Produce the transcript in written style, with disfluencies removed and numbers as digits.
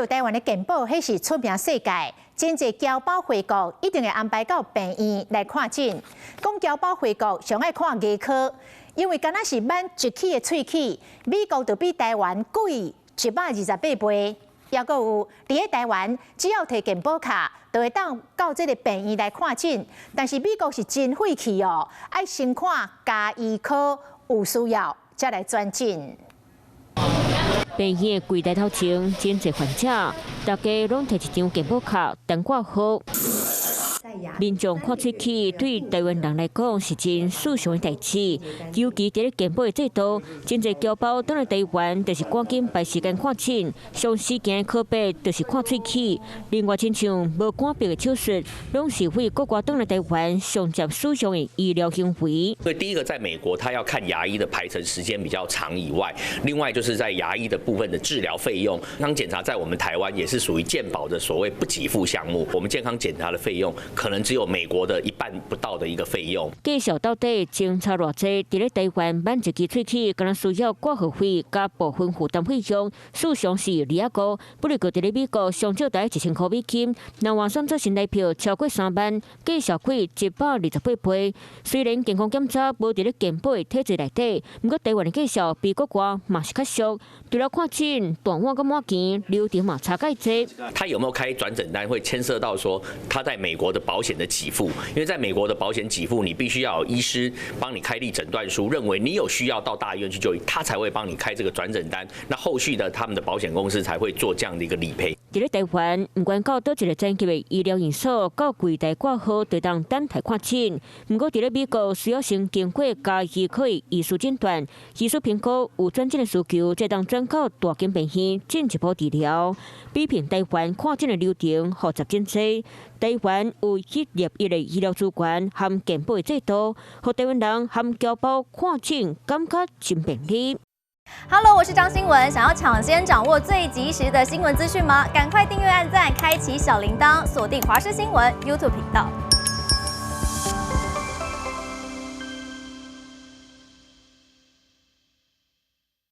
着台湾的健保，迄是出名世界。真侪侨胞回国一定会安排到病院来看诊。讲侨胞回国上爱看牙科，因为敢若是挽一起的喙齿，美国就比台湾贵128倍。也佫有，伫咧台湾只要摕健保卡，就会当到这个病院来看诊。但是美国是真费气哦，爱先看家医科有需要，才来转诊。病院柜台头前真侪患者，大家拢摕一张健保卡等挂号。民众看喙齿对台湾人来讲是真事常的代志，尤其伫咧健保的制度，真侪侨胞倒来台湾，就是赶紧排时间看诊，上时间的科别就是看喙齿。另外，亲像无肝病的手术，拢是为国外倒来台湾上接使用的医疗行为。所以第一个，在美国他要看牙医的排程时间比较长以外，另外就是在牙医的部分的治疗费用，健康检查在我们台湾也是属于健保的所谓不给付项目，我们健康检查的费用可能只有美国的1半不到的一个费用。介绍到底政策偌济，伫咧台湾挽一支喙齿，可能需要挂号费加部分负担费用，事常是2高。不如伫咧美国上少大1000块美金，若换算做新台币超过3万，计小贵128倍。虽然健康检查无伫咧健保的体制内底，不过台湾的介绍比国外嘛是较俗。除了看诊、断腕跟满钱，流程嘛差介济。他有没有开转诊单，会牵涉到说他在美国的保险的给付，因为在美国的保险给付，你必须要有医师帮你开立诊断书，认为你有需要到大医院去就医，他才会帮你开这个转诊单。那后续的他们的保险公司才会做这样的一个理赔。伫咧台湾，不管到倒一个专级的医疗院所，到柜台挂号，就当等待看诊。不过伫咧美国，需要先经过家医科的医师诊断、医师评估有转诊的需求，才当转到大间病院进一步治疗。比拼台湾看诊的流程复杂真多。台湾有1+1的医疗资源和健保的制度，让台湾人和侨胞看诊感觉真便利。Hello， 我是张新文。想要抢先掌握最及时的新闻资讯吗？赶快订阅、按赞、开启小铃铛，锁定华视新闻 YouTube 频道。